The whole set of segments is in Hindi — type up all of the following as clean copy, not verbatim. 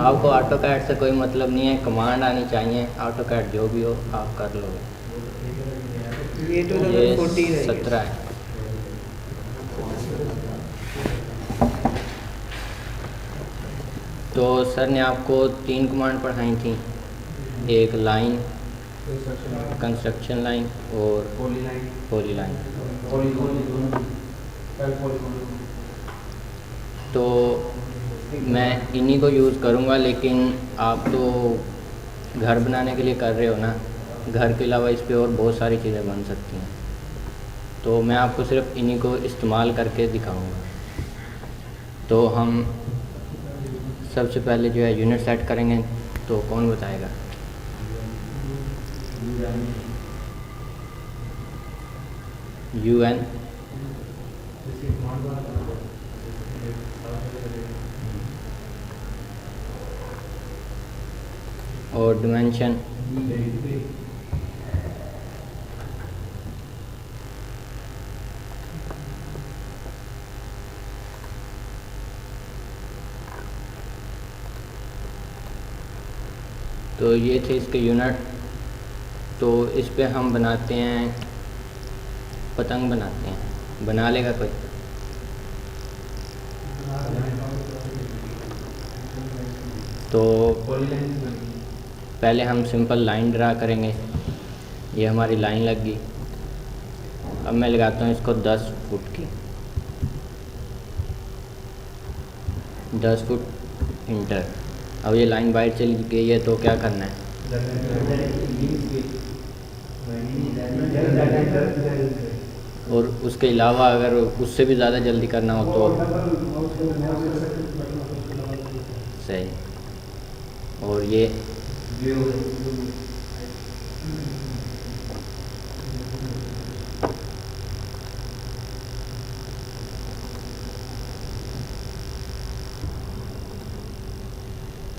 आपको ऑटो कैड से कोई मतलब नहीं है, कमांड आनी चाहिए। ऑटो कैड जो भी हो आप कर लोगे। ये 2014 है। 17 है। तो सर ने आपको 3 कमांड पढ़ाई थी, एक लाइन, कंस्ट्रक्शन लाइन और पॉली लाइन। तो मैं इन्हीं को यूज़ करूँगा, लेकिन आप तो घर बनाने के लिए कर रहे हो ना, घर के अलावा इस पे और बहुत सारी चीज़ें बन सकती हैं। तो मैं आपको सिर्फ इन्हीं को इस्तेमाल करके दिखाऊंगा। तो हम सबसे पहले जो है यूनिट सेट करेंगे। तो कौन बताएगा? UN और डिमेंशन तो ये थे इसके यूनिट। तो इस पे हम बनाते हैं, पतंग बनाते हैं। बना लेगा कोई? तो पहले हम सिंपल लाइन ड्रा करेंगे। ये हमारी लाइन लग गई। अब मैं लगाता हूँ इसको 10 फुट की, 10 फुट इंटर। अब ये लाइन बाहर चली गई है, तो क्या करना है? और उसके अलावा अगर उससे भी ज़्यादा जल्दी करना हो तो सही। और ये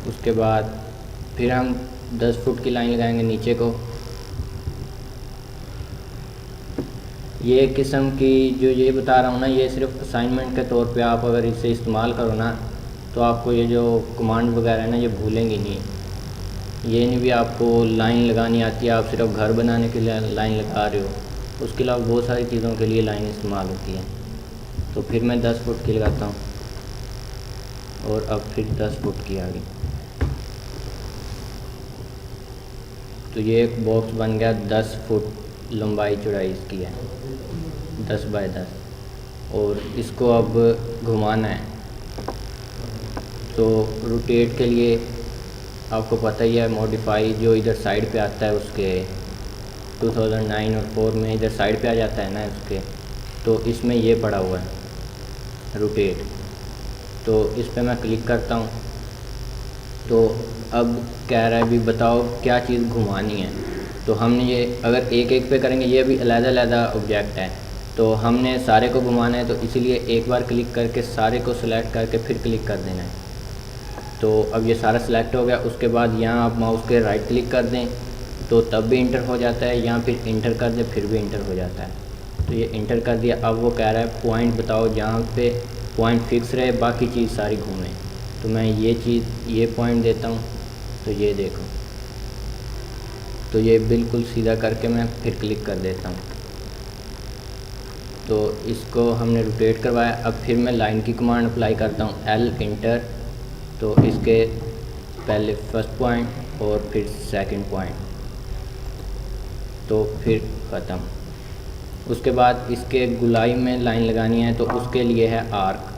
उसके बाद फिर हम 10 फुट की लाइन लगाएंगे नीचे को। ये किस्म की जो ये बता रहा हूँ ना, ये सिर्फ असाइनमेंट के तौर पे आप अगर इसे इस्तेमाल करो ना, तो आपको ये जो कमांड वगैरह है ना, ये भूलेंगे नहीं। ये नहीं भी आपको लाइन लगानी आती है, आप सिर्फ घर बनाने के लिए लाइन लगा रहे हो। उसके अलावा बहुत सारी चीज़ों के लिए लाइन इस्तेमाल होती है। तो फिर मैं 10 फुट की लगाता हूँ और अब फिर 10 फुट की आ गई। तो ये एक बॉक्स बन गया। 10 फुट लंबाई चौड़ाई इसकी है, 10 बाय 10। और इसको अब घुमाना है। तो रोटेट के लिए आपको पता ही है, मॉडिफाई जो इधर साइड पे आता है उसके 2009 और 4 में इधर साइड पे आ जाता है ना उसके, तो इसमें ये पड़ा हुआ है रोटेट। तो इस पे मैं क्लिक करता हूँ। तो अब कह रहा है भी बताओ क्या चीज़ घुमानी है। तो हमने ये अगर एक एक पे करेंगे, ये भी अलग-अलग ऑब्जेक्ट है, तो हमने सारे को घुमाना है। तो इसीलिए एक बार क्लिक करके सारे को सिलेक्ट करके फिर क्लिक कर देना है। तो अब ये सारा सिलेक्ट हो गया। उसके बाद यहाँ आप माउस के राइट क्लिक कर दें तो तब भी इंटर हो जाता है, यहाँ फिर इंटर कर दें फिर भी इंटर हो जाता है। तो ये इंटर कर दिया। अब वो कह रहा है पॉइंट बताओ जहाँ पे पॉइंट फिक्स रहे, बाकी चीज़ सारी घूमे। तो मैं ये पॉइंट देता हूँ। तो ये देखो, तो ये बिल्कुल सीधा करके मैं फिर क्लिक कर देता हूँ। तो इसको हमने रोटेट करवाया। अब फिर मैं लाइन की कमांड अप्लाई करता हूँ, L इंटर। तो इसके पहले फर्स्ट पॉइंट और फिर सेकंड पॉइंट, तो फिर ख़त्म। उसके बाद इसके गुलाई में लाइन लगानी है, तो उसके लिए है आर्क।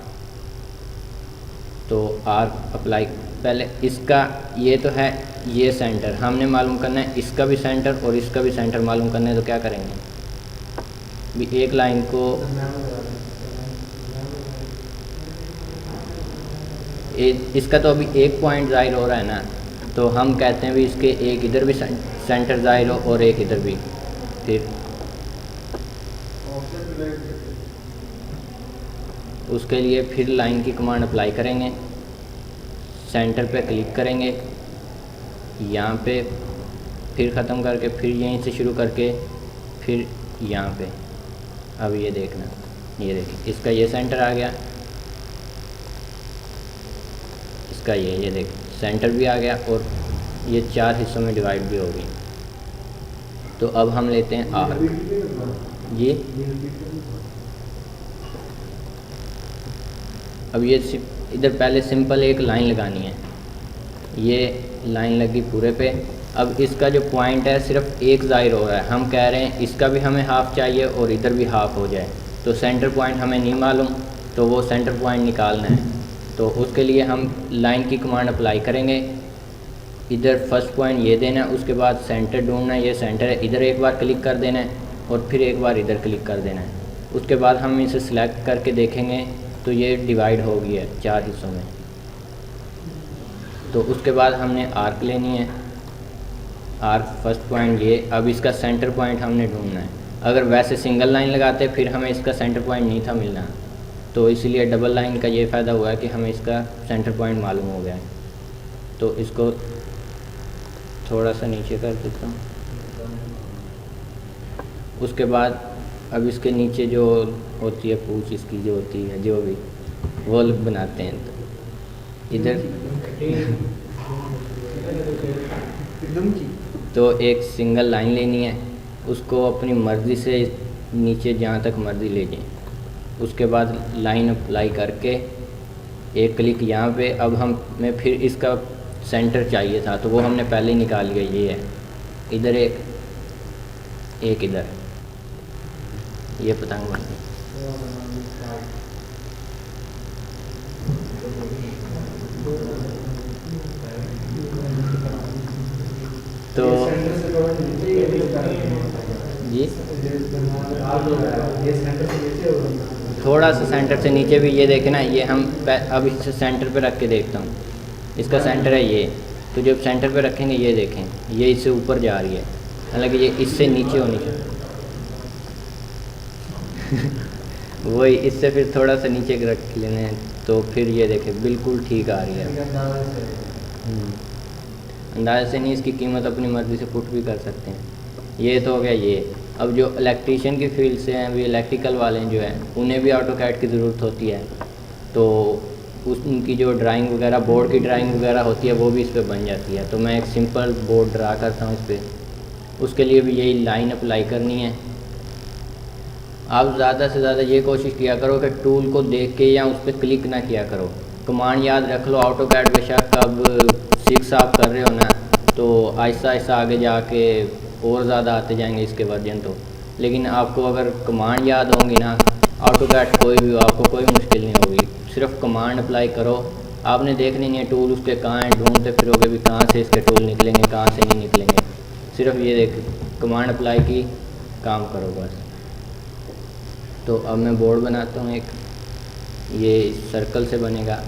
तो आर्क अप्लाई, पहले इसका ये तो है ये सेंटर हमने मालूम करना है, इसका भी सेंटर और इसका भी सेंटर मालूम करना है। तो क्या करेंगे, भी एक लाइन को इसका तो अभी एक पॉइंट ज़ाहिर हो रहा है ना, तो हम कहते हैं भी इसके एक इधर भी सेंटर ज़ाहिर हो और एक इधर भी। फिर उसके लिए फिर लाइन की कमांड अप्लाई करेंगे, सेंटर पे क्लिक करेंगे, यहाँ पे फिर ख़त्म करके फिर यहीं से शुरू करके फिर यहाँ पे। अब ये देखना, ये देखिए इसका ये सेंटर आ गया, इसका ये देखिए सेंटर भी आ गया और ये 4 हिस्सों में डिवाइड भी हो गई। तो अब हम लेते हैं आर्क। ये अब ये इधर पहले सिंपल एक लाइन लगानी है, ये लाइन लगी पूरे पे। अब इसका जो पॉइंट है सिर्फ एक ज़ाहिर हो रहा है, हम कह रहे हैं इसका भी हमें हाफ़ चाहिए और इधर भी हाफ़ हो जाए। तो सेंटर पॉइंट हमें नहीं मालूम, तो वो सेंटर पॉइंट निकालना है। तो उसके लिए हम लाइन की कमांड अप्लाई करेंगे। इधर फर्स्ट पॉइंट ये देना है, उसके बाद सेंटर ढूंढना है, ये सेंटर है, इधर एक बार क्लिक कर देना है और फिर एक बार इधर क्लिक कर देना है। उसके बाद हम इसे सिलेक्ट करके देखेंगे तो ये डिवाइड हो गई है 4 हिस्सों में। तो उसके बाद हमने आर्क लेनी है, आर्क फर्स्ट पॉइंट ये। अब इसका सेंटर पॉइंट हमने ढूंढना है। अगर वैसे सिंगल लाइन लगाते फिर हमें इसका सेंटर पॉइंट नहीं था मिलना, तो इसलिए डबल लाइन का ये फ़ायदा हुआ है कि हमें इसका सेंटर पॉइंट मालूम हो गया है। तो इसको थोड़ा सा नीचे कर देता हूँ। उसके बाद अब इसके नीचे जो होती है पूंछ इसकी जो होती है, जो भी वो बनाते हैं। तो इधर तो एक सिंगल लाइन लेनी है, उसको अपनी मर्ज़ी से नीचे जहाँ तक मर्ज़ी ले जाएं। उसके बाद लाइन अप्लाई करके एक क्लिक यहाँ पे। अब हमें फिर इसका सेंटर चाहिए था, तो वो हमने पहले ही निकाल लिया। ये है, इधर एक इधर, ये पतंग बन गई। तो जी थोड़ा सा सेंटर से नीचे भी, ये देखे ना, ये हम अब इसे सेंटर पे रख के देखता हूँ। इसका सेंटर है ये, तो जब सेंटर पे रखेंगे ये देखें, ये इससे ऊपर जा रही है, हालांकि ये इससे नीचे होनी चाहिए। वही, इससे फिर थोड़ा सा नीचे रख लेना है, तो फिर ये देखें बिल्कुल ठीक आ रही है। अंदाज़े से नहीं, इसकी कीमत अपनी मर्ज़ी से पुट भी कर सकते हैं। ये तो हो गया ये। अब जो इलेक्ट्रीशियन की फील्ड से हैं, भी इलेक्ट्रिकल वाले जो हैं, उन्हें भी ऑटोकैड की ज़रूरत होती है। तो उनकी जो ड्राइंग वगैरह, बोर्ड की ड्राइंग वगैरह होती है, वो भी इस पर बन जाती है। तो मैं एक सिंपल बोर्ड ड्रा करता हूँ इस पर। उसके लिए भी यही लाइन अप्लाई करनी है। आप ज़्यादा से ज़्यादा ये कोशिश किया करो कि टूल को देख के या उस पर क्लिक ना किया करो। कमांड याद रख लो। ऑटोकैड बेशक अब 6 आप कर रहे हो ना, तो आहिस्ता आहिस्ता आगे जाके और ज़्यादा आते जाएंगे इसके वर्जन। तो लेकिन आपको अगर कमांड याद होंगी ना, ऑटोकैड कोई भी हो, आपको कोई मुश्किल नहीं होगी। सिर्फ कमांड अप्लाई करो। आपने देखनी नहीं है टूल उसके कहाँ हैं, ढूंढते फिरोगे भी कहाँ से इसके टूल निकलेंगे, कहाँ से नहीं निकलेंगे। सिर्फ ये देख, कमांड अप्लाई की, काम करो बस। तो अब मैं बोर्ड बनाता हूँ एक, ये सर्कल से बनेगा।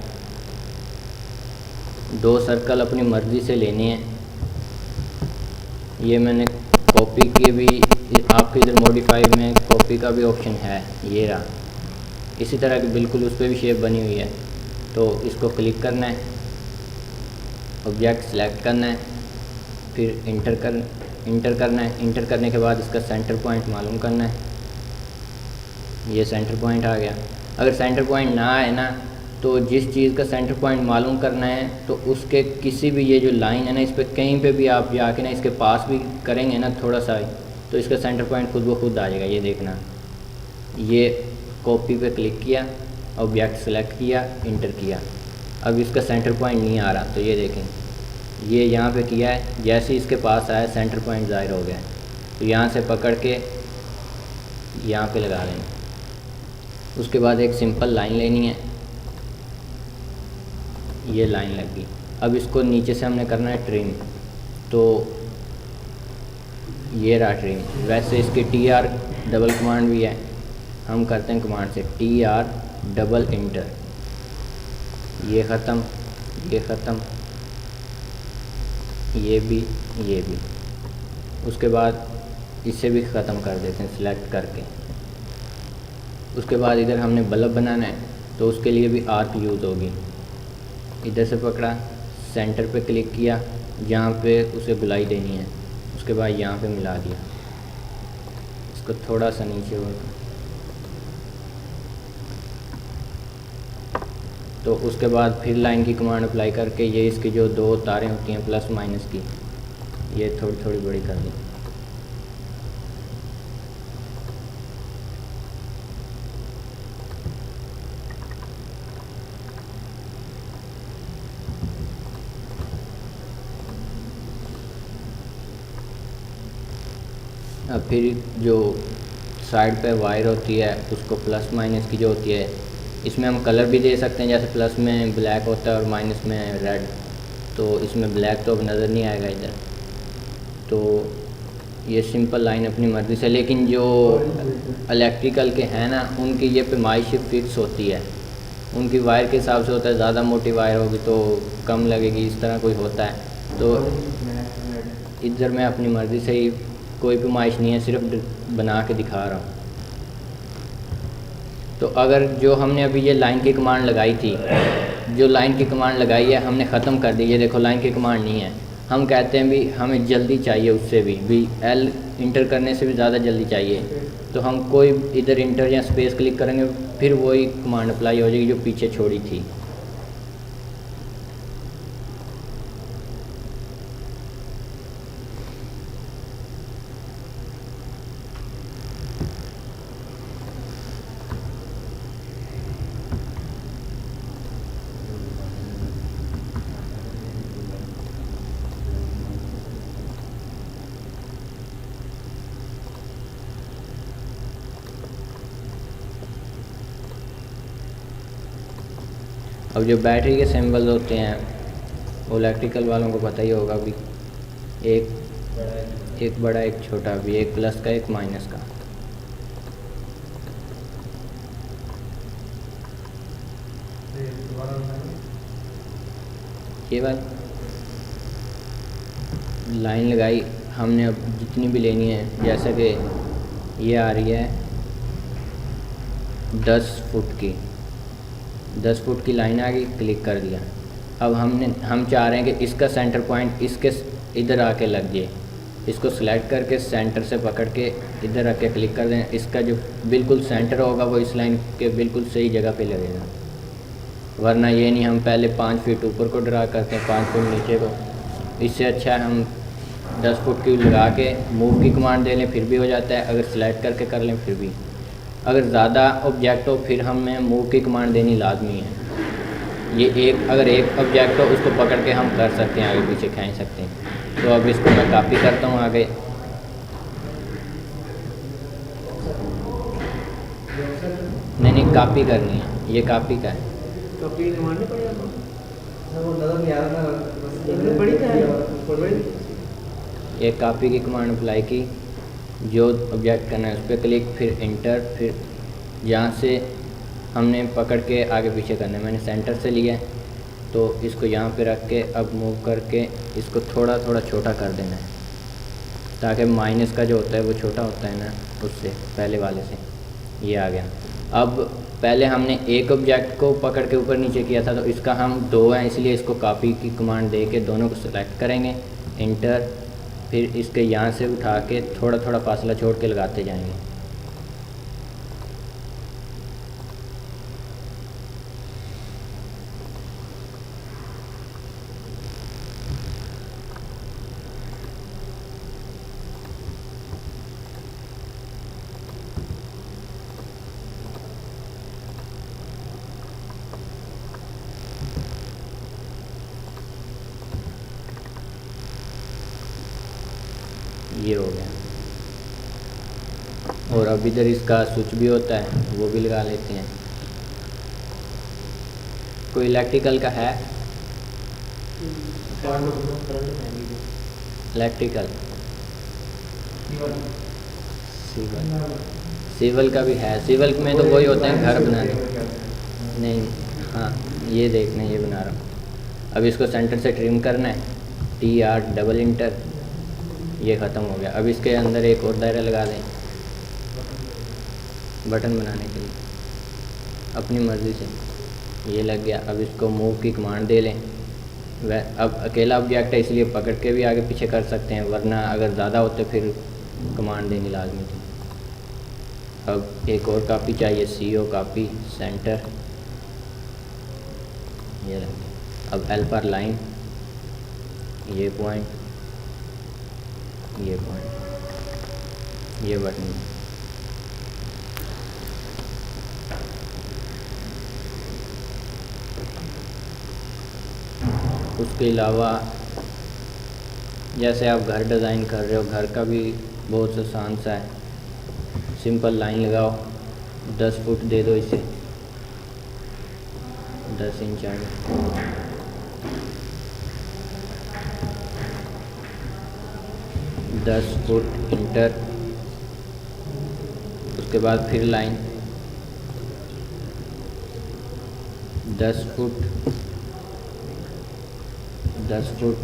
2 सर्कल अपनी मर्ज़ी से लेने हैं। ये मैंने कॉपी के भी, आपके इधर मॉडिफाई में कॉपी का भी ऑप्शन है, ये रहा। इसी तरह की बिल्कुल उस पर भी शेप बनी हुई है। तो इसको क्लिक करना है, ऑब्जेक्ट सेलेक्ट करना है, फिर इंटर करना है। इंटर करने के बाद इसका सेंटर पॉइंट मालूम करना है। ये सेंटर पॉइंट आ गया। अगर सेंटर पॉइंट ना आए ना, तो जिस चीज़ का सेंटर पॉइंट मालूम करना है, तो उसके किसी भी, ये जो लाइन है ना, इस पर कहीं पे भी आप जाके ना इसके पास भी करेंगे ना थोड़ा सा, तो इसका सेंटर पॉइंट खुद ब खुद आ जाएगा। ये देखना, ये कॉपी पे क्लिक किया, ऑब्जेक्ट सेलेक्ट किया, इंटर किया। अब इसका सेंटर पॉइंट नहीं आ रहा, तो ये देखें, ये यहाँ पे किया है, जैसे ही इसके पास आया सेंटर पॉइंट ज़ाहिर हो गया। तो यहाँ से पकड़ के यहाँ पे लगा लेंगे। उसके बाद एक सिंपल लाइन लेनी है, ये लाइन लग गई। अब इसको नीचे से हमने करना है ट्रिम, तो ये रहा ट्रिम। वैसे इसके TR डबल कमांड भी है, हम करते हैं कमांड से TR डबल इंटर। ये ख़त्म, ये ख़त्म, ये भी, ये भी। उसके बाद इसे भी ख़त्म कर देते हैं सिलेक्ट करके। उसके बाद इधर हमने बल्ब बनाना है, तो उसके लिए भी आर्क यूज़ होगी। इधर से पकड़ा, सेंटर पे क्लिक किया, जहाँ पे उसे गुलाई देनी है, उसके बाद यहाँ पे मिला दिया। इसको थोड़ा सा नीचे होगा, तो उसके बाद फिर लाइन की कमांड अप्लाई करके ये इसकी जो दो तारें होती हैं प्लस माइनस की, ये थोड़ी थोड़ी बड़ी कर दी। अब फिर जो साइड पे वायर होती है उसको प्लस माइनस की जो होती है, इसमें हम कलर भी दे सकते हैं, जैसे प्लस में ब्लैक होता है और माइनस में रेड। तो इसमें ब्लैक तो अब नज़र नहीं आएगा इधर। तो ये सिंपल लाइन अपनी मर्ज़ी से, लेकिन जो इलेक्ट्रिकल के हैं ना उनकी ये पैमाइश फिक्स होती है, उनकी वायर के हिसाब से होता है। ज़्यादा मोटी वायर होगी तो कम लगेगी, इस तरह कोई होता है। तो इधर मैं अपनी मर्ज़ी से ही, कोई पैमाइश नहीं है, सिर्फ बना के दिखा रहा हूँ। तो अगर जो हमने अभी ये लाइन की कमांड लगाई थी, जो लाइन की कमांड लगाई है हमने ख़त्म कर दी। ये देखो लाइन की कमांड नहीं है, हम कहते हैं भी हमें जल्दी चाहिए, उससे भी एल इंटर करने से भी ज़्यादा जल्दी चाहिए, तो हम कोई इधर इंटर या स्पेस क्लिक करेंगे, फिर वही कमांड अप्लाई हो जाएगी जो पीछे छोड़ी थी। अब जो बैटरी के सिंबल्स होते हैं वो इलेक्ट्रिकल वालों को पता ही होगा भी, एक बड़ा एक छोटा भी, एक प्लस का एक माइनस का। ये बात लाइन लगाई हमने, अब जितनी भी लेनी है, जैसा कि ये आ रही है 10 फुट की, 10 फुट की लाइन आ गई, क्लिक कर दिया। अब हम चाह रहे हैं कि इसका सेंटर पॉइंट इसके इधर आके लग जाए। इसको सिलेक्ट करके सेंटर से पकड़ के इधर आके क्लिक कर दें। इसका जो बिल्कुल सेंटर होगा वो इस लाइन के बिल्कुल सही जगह पे लगेगा, वरना ये नहीं हम पहले 5 फीट ऊपर को ड्रा करते हैं, 5 फुट नीचे को। इससे अच्छा है हम 10 फुट की लगा के मूव की कमांड दे लें, फिर भी हो जाता है। अगर सिलेक्ट करके कर लें फिर भी। अगर ज़्यादा ऑब्जेक्ट हो फिर हमें मूव की कमांड देनी लाजमी है। ये अगर एक ऑब्जेक्ट हो उसको पकड़ के हम कर सकते हैं, आगे पीछे खींच सकते हैं। तो अब इसको मैं कॉपी करता हूँ आगे। नहीं कॉपी करनी है, ये कॉपी का है। ये कॉपी की कमांड अप्लाई की, जो ऑब्जेक्ट करना है उस पर क्लिक, फिर इंटर, फिर यहाँ से हमने पकड़ के आगे पीछे करना है। मैंने सेंटर से लिया है तो इसको यहाँ पे रख के अब मूव करके इसको थोड़ा थोड़ा छोटा कर देना है, ताकि माइनस का जो होता है वो छोटा होता है ना, उससे पहले वाले से। ये आ गया। अब पहले हमने एक ऑब्जेक्ट को पकड़ के ऊपर नीचे किया था, तो इसका हम 2 हैं, इसलिए इसको कॉपी की कमांड दे के दोनों को सिलेक्ट करेंगे, इंटर, फिर इसके यहाँ से उठा के थोड़ा थोड़ा फासला छोड़ के लगाते जाएंगे। ये हो गया। और अब इधर इसका स्विच भी होता है, वो भी लगा लेते हैं। कोई इलेक्ट्रिकल का है? इलेक्ट्रिकल सिविल का भी है। सिविल में तो वही होते हैं घर बनाने। नहीं, हाँ ये देखना, ये बना रहा हूँ। अब इसको सेंटर से ट्रिम करना है, TR डबल इंटर, ये ख़त्म हो गया। अब इसके अंदर एक और दायरा लगा दें बटन बनाने के लिए, अपनी मर्ज़ी से। ये लग गया। अब इसको मूव की कमांड दे लें। वह अब अकेला ऑब्जेक्ट है इसलिए पकड़ के भी आगे पीछे कर सकते हैं, वरना अगर ज़्यादा होते फिर कमांड देनी लाजमी थी। अब एक और कॉपी चाहिए, CO कॉपी सेंटर, ये लग गया। अब एल पर लाइन, ये पॉइंट, ये पॉइंट, ये बटन। उसके अलावा जैसे आप घर डिज़ाइन कर रहे हो, घर का भी बहुत आसान सा है। सिंपल लाइन लगाओ, 10 फुट दे दो इसे, 10 इंच आगे, 10 फुट इंटर। उसके बाद फिर लाइन 10 फुट, 10 फुट,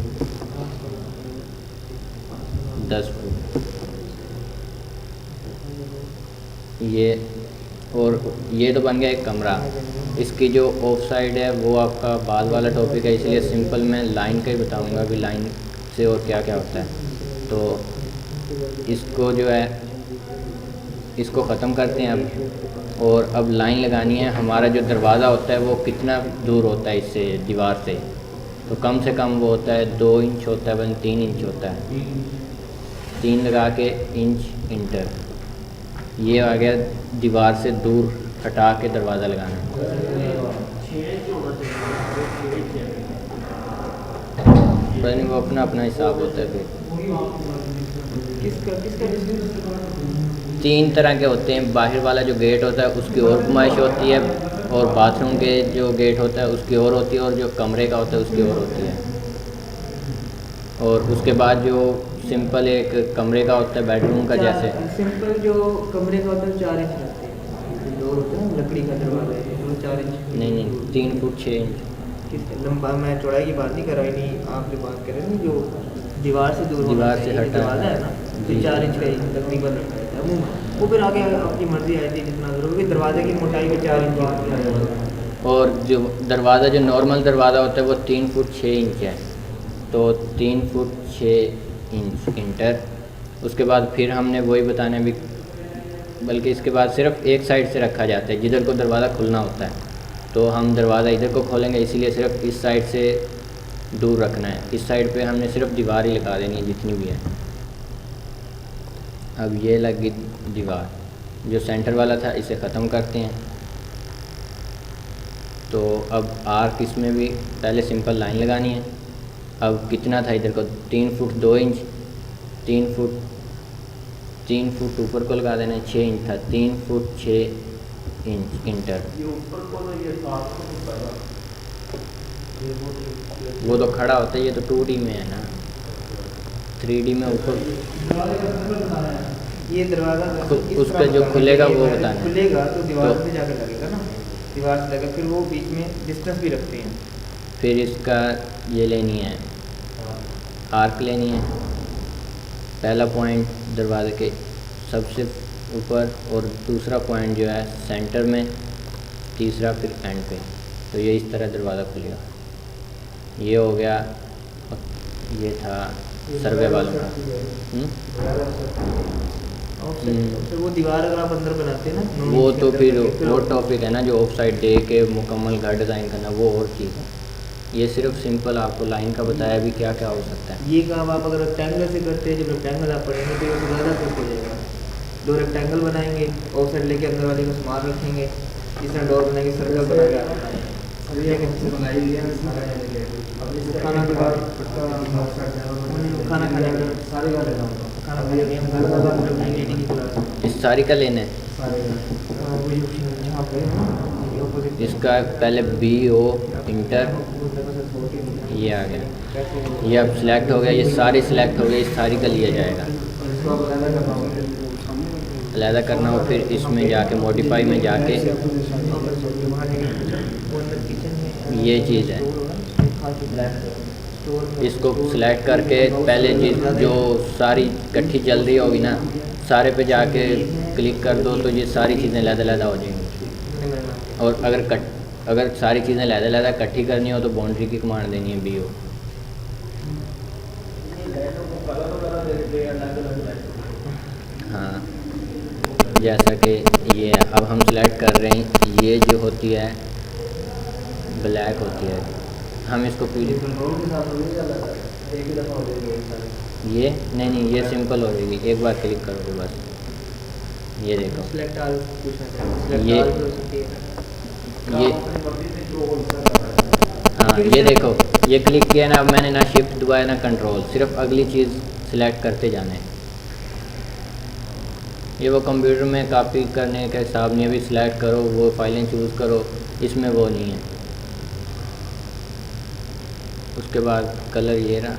10 फुट, ये। और ये तो बन गया एक कमरा। इसकी जो ऑफ साइड है वो आपका बाद वाला टॉपिक है, इसलिए सिंपल मैं लाइन का ही बताऊंगा कि लाइन से और क्या क्या होता है। तो इसको जो है, इसको ख़त्म करते हैं अब। और अब लाइन लगानी है। हमारा जो दरवाज़ा होता है वो कितना दूर होता है इससे, दीवार से, तो कम से कम वो होता है 2 इंच होता है, बल्कि 3 इंच होता है। 3 लगा के इंच इंटर, ये आ गया। दीवार से दूर हटा के दरवाज़ा लगाना है। पता नहीं, वो अपना अपना हिसाब होता है। फिर तीन तरह के होते हैं। बाहर वाला जो गेट होता है उसकी और गुमाइश होती है, और बाथरूम के जो गेट होता है उसकी और होती है, और जो कमरे का होता है उसकी और होती है। और उसके बाद जो सिंपल एक कमरे का होता है, बेडरूम का जैसे सिंपल जो कमरे का होता है 4 इंच रहते हैं। डोर होता है लकड़ी का दरवाजा है, वो 4 इंच। नहीं, 3 फुट 6 इंच। किस लंबा, मैं चौड़ाई की बात नहीं कर रहा, नहीं आप जो बात कर रहे हैं जो दीवार से दूर, दीवार से हटा दरवाजा है ना, तो 4 इंच का लकड़ी का रहता है वो फिर आगे आपकी मर्जी आती है जितना जरूर। दरवाजे की मोटाई भी 4 इंच होती है। और जो दरवाज़ा, जो नॉर्मल दरवाज़ा होता है वो 3 फुट 6 इंच है, तो 3 फुट 6 इंच इंटर। उसके बाद फिर हमने वही बताना भी, बल्कि इसके बाद सिर्फ एक साइड से रखा जाता है जिधर को दरवाज़ा खुलना होता है। तो हम दरवाज़ा इधर को खोलेंगे, इसीलिए सिर्फ इस साइड से दूर रखना है। इस साइड पे हमने सिर्फ दीवार ही लगा देनी है जितनी भी है। अब ये लगी दीवार, जो सेंटर वाला था इसे ख़त्म करते हैं। तो अब आर्क इसमें भी पहले सिंपल लाइन लगानी है। अब कितना था इधर को, 3 फुट 2 इंच, 3 फुट ऊपर को लगा देना है, 6 इंच था, 3 फुट 6 इंच इंटर। वो तो खड़ा होता है, ये तो 2D में है ना, 3D में ऊपर ये दरवाज़ा उसका जो खुलेगा वो बताना। खुलेगा तो दीवार से जाकर लगेगा ना, दीवार से लगा, फिर वो बीच में डिस्टेंस भी रखते हैं। फिर इसका ये लेनी है, आर्क लेनी है। पहला पॉइंट दरवाजे के सबसे ऊपर, और दूसरा पॉइंट जो है सेंटर में, तीसरा फिर एंड पे। तो ये इस तरह दरवाज़ा खुलेगा। ये हो गया, ये था सर्वे वालों का। फिर वो दीवार अगर आप अंदर बनाते हैं ना, वो तो फिर वो टॉपिक है ना, जो ऑफ साइड दे के मुकम्मल घर डिज़ाइन करना, वो और चीज़ है। ये सिर्फ सिंपल आपको लाइन का बताया भी क्या क्या हो सकता है। ये काम आप अगर रेक्टेंगल से करते हैं, जब रेक्टेंगल आप पढ़ेंगे तो ये ज़्यादा कुछ हो जाएगा। 2 रेक्टेंगल बनाएंगे, ऑफ साइड लेके अंदर वाले को सामान रखेंगे, इस तरह डोर बनाएंगे, सर्कल बनाएंगे। खाना के बाद खाना खाने का इस सारी का लेना है। इसका पहले BO इंटर, ये आ गया। ये अब सिलेक्ट हो गया, ये सारी सिलेक्ट हो गई, इस सारी का लिया जाएगा। अलहदा करना हो, फिर इसमें जाके मॉडिफाई में जाके ये चीज़ है, इसको सिलेक्ट करके पहले जो सारी इकट्ठी चल रही होगी ना, सारे पे जाके क्लिक कर दो तो ये सारी चीज़ें अलहदा हो जाएंगी। और अगर सारी चीज़ें अलहदा इकट्ठी करनी हो तो बाउंड्री की कमांड देनी है BO। हाँ, जैसा कि ये अब हम सिलेक्ट कर रहे हैं, ये जो होती है ब्लैक होती है, हम इसको ये कंट्रोल के साथ नहीं चला था, एक ही दफ़ा हो जाएगी एक साल। ये नहीं, ये सिंपल हो जाएगी, एक बार क्लिक करोगे बस। ये देखो सिलेक्ट ऑल पूछना चाहिए, सिलेक्ट ये- ऑल पे हो सकती है। ये हाँ, ये देखो ये क्लिक किया ना, अब मैंने ना शिफ्ट दबाया ना कंट्रोल, सिर्फ अगली चीज़ सिलेक्ट करते जाना है। ये वो कंप्यूटर में कॉपी करने का हिसाब नहीं है, अभी सिलेक्ट करो वो फाइलें चूज़ करो, इसमें वो नहीं है। उसके बाद कलर ये रहा,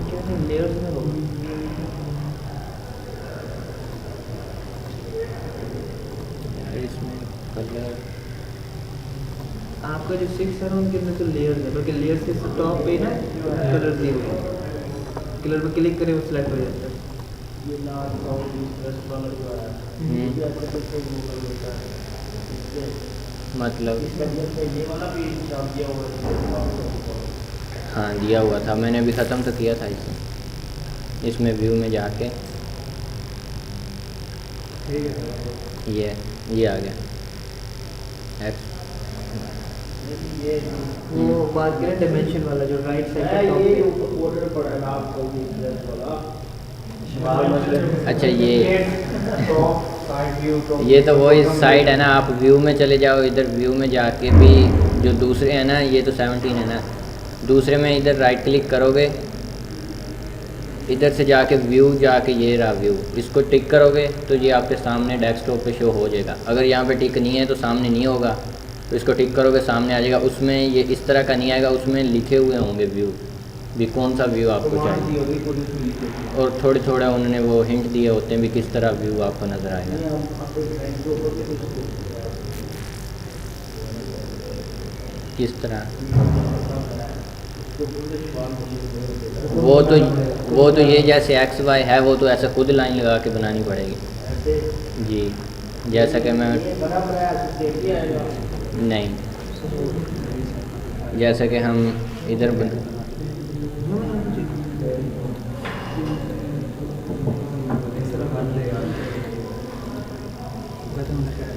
क्या है लेयर्स में होगा। इसमें कलर आपका जो 6 है ना उनके अंदर तो लेयर्स है, बल्कि लेयर्स के टॉप पे ना कलर दिए हुए हैं, कलर पे क्लिक करें वो सिलेक्ट हो जाता है। मतलब हाँ दिया हुआ था, मैंने अभी ख़त्म तो किया था इसे। इसमें व्यू में जाके ये आ गया एक्स। वो बात करें डायमेंशन वाला जो राइट साइड पे टॉप पे। अच्छा ये तो वही साइड है ना, आप व्यू में चले जाओ, इधर व्यू में जाके भी जो दूसरे हैं ना, ये तो 17 है ना, दूसरे में इधर राइट क्लिक करोगे, इधर से जाके व्यू जाके ये रहा व्यू, इसको टिक करोगे तो ये आपके सामने डेस्कटॉप पे शो हो जाएगा। अगर यहाँ पे टिक नहीं है तो सामने नहीं होगा, तो इसको टिक करोगे सामने आ जाएगा। उसमें ये इस तरह का नहीं आएगा, उसमें लिखे हुए होंगे व्यू भी, कौन सा व्यू आपको चाहिए, और थोड़े थोड़ा उन्होंने वो हिंट दिए होते हैं भी किस तरह व्यू आपको नज़र आएगा। किस तरह वो तो ये जैसे एक्स वाई है, वो तो ऐसा खुद लाइन लगा के बनानी पड़ेगी जी। जैसा कि मैं नहीं, जैसा कि हम इधर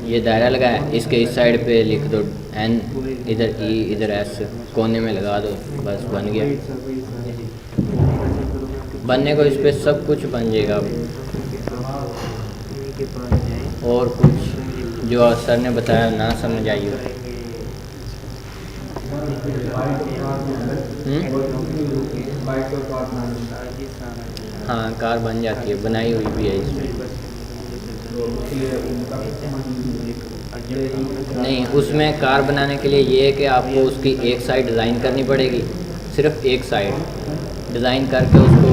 ये दायरा लगा है, इसके इस साइड पे लिख दो एन, इधर ई, इधर एस, कोने में लगा दो, बस बन गया। बनने को इस पे सब कुछ बन जाएगा। और कुछ जो सर ने बताया ना समझ आई हो। हाँ कार बन जाती है, बनाई हुई भी है इसमें। नहीं, उसमें कार बनाने के लिए ये है कि आपको उसकी एक साइड डिज़ाइन करनी पड़ेगी, सिर्फ एक साइड डिज़ाइन करके उसको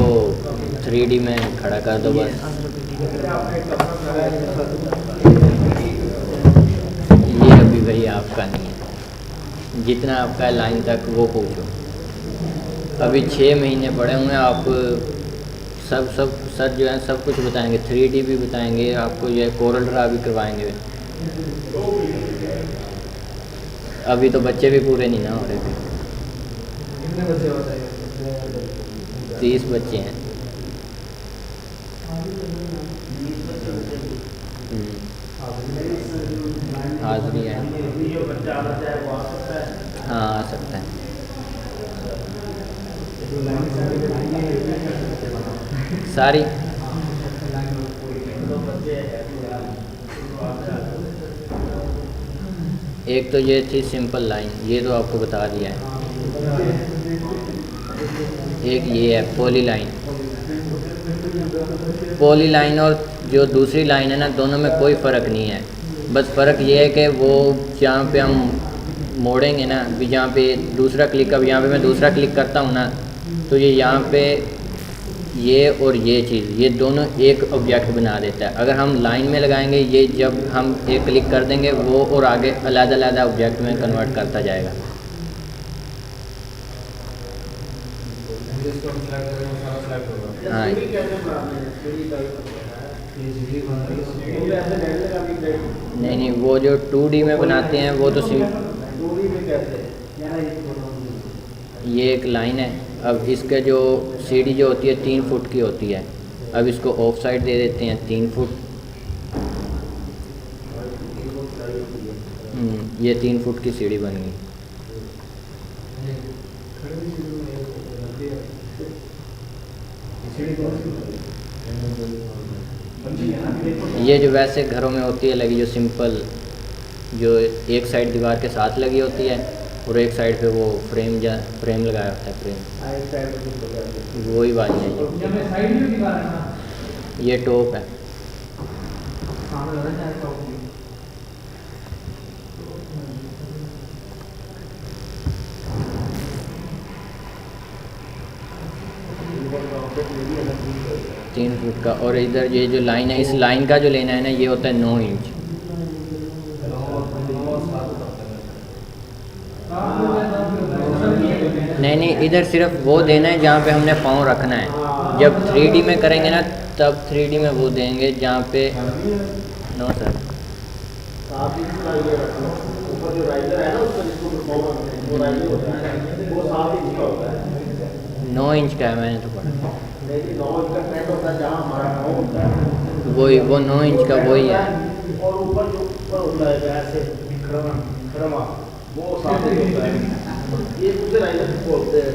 3D में खड़ा कर दो बस। ये अभी भाई आपका नहीं है, जितना आपका लाइन तक वो पूछो। अभी 6 महीने पड़े हुए हैं, आप सब सर जो है सब कुछ बताएंगे, 3D भी बताएंगे आपको, ये कोरल ड्रा भी करवाएंगे। अभी तो बच्चे भी पूरे नहीं ना हो रहे थे। कितने बच्चे बताइए? 30 बच्चे हैं। हाज़िरी है, हाँ आ सकता है। सारी एक तो ये थी सिंपल लाइन, ये तो आपको बता दिया है। एक ये है पॉली लाइन, पॉली लाइन और जो दूसरी लाइन है ना, दोनों में कोई फ़र्क नहीं है। बस फ़र्क ये है कि वो जहाँ पे हम मोड़ेंगे ना, भी जहाँ पे दूसरा क्लिक, अब यहाँ पे मैं दूसरा क्लिक करता हूँ ना, तो ये यहाँ पे ये और ये चीज़, ये दोनों एक ऑब्जेक्ट बना देता है। अगर हम लाइन में लगाएंगे, ये जब हम एक क्लिक कर देंगे वो और आगे अलग-अलग ऑब्जेक्ट में कन्वर्ट करता जाएगा। हाँ नहीं, वो जो 2D में बनाते हैं वो तो ये एक लाइन है। अब इसका जो सीढ़ी जो होती है 3 फुट की होती है, अब इसको ऑफ साइड दे देते हैं 3 फुट। ये 3 फुट की सीढ़ी बन गई। ये जो वैसे घरों में होती है लगी, जो सिंपल, जो एक साइड दीवार के साथ लगी होती है और एक साइड पे वो फ्रेम लगाया होता है, फ्रेम, वही वाली है ये टॉप है। तीन फुट का। और इधर ये जो लाइन है, इस लाइन का जो लेना है ना, ये होता है 9 इंच। नहीं, इधर सिर्फ वो देना है जहाँ पे हमने पाँव रखना है। जब 3D में करेंगे ना, तब 3D में वो देंगे जहाँ पे। नो सर, 9 इंच का है, मैंने तो पढ़ा। वही वो 9 इंच का वही है। और ऊपर जो ऊपर होता है ऐसे खड़मा वो साफ होता है। ये दूसरे राइडर बोलते हैं।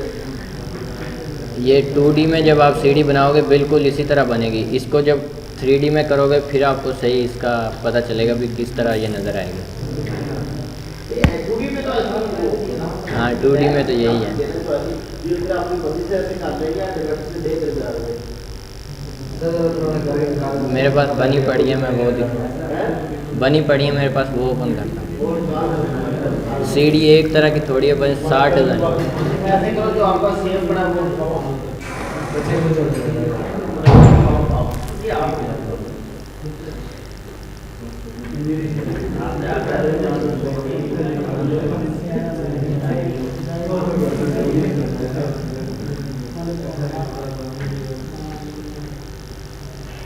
ये 2D में जब आप सीढ़ी बनाओगे बिल्कुल इसी तरह बनेगी। इसको जब 3D में करोगे फिर आपको सही इसका पता चलेगा भी किस तरह ये नज़र आएगी। हाँ, 2D में तो यही है। मेरे पास बनी पड़ी है, मैं वो बनी पड़ी है मेरे पास, वो ओपन करता हूँ। सीढ़ी एक तरह की थोड़ी है, बस 60,000।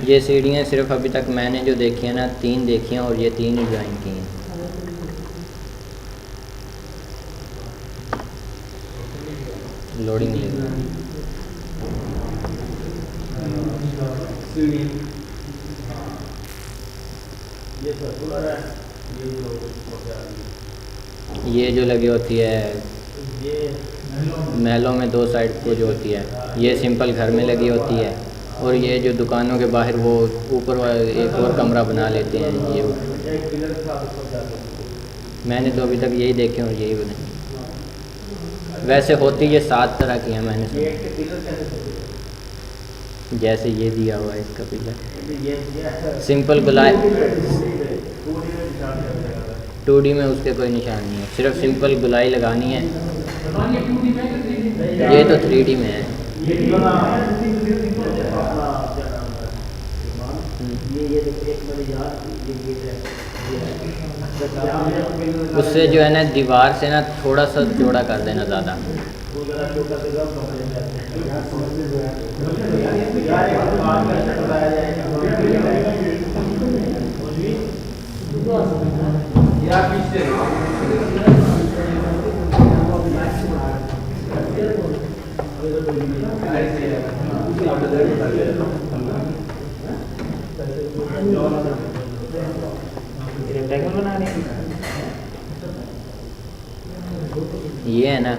ये सीढ़ियाँ सिर्फ अभी तक मैंने जो देखी है ना, 3 देखी हैं और ये 3 ही ज्वाइन की हैं। लोडिंग ये जो लगी होती है महलों में 2 साइड को जो होती है, ये सिंपल घर में लगी होती है। और ये जो दुकानों के बाहर वो ऊपर एक और कमरा बना लेते हैं, ये मैंने तो अभी तक यही देखे और यही बनाई। वैसे होती ये 7 तरह की हैं मैंने सुना। जैसे ये दिया हुआ है इसका पिलर, सिंपल गुलाई। 2D में उसके कोई निशान नहीं है, सिर्फ सिंपल गुलाई लगानी है। ये तो 3D में है। उससे जो है ना दीवार से ना थोड़ा सा जोड़ा कर देना ज़्यादा। रेक्टेंगल बनाने की ये है ना।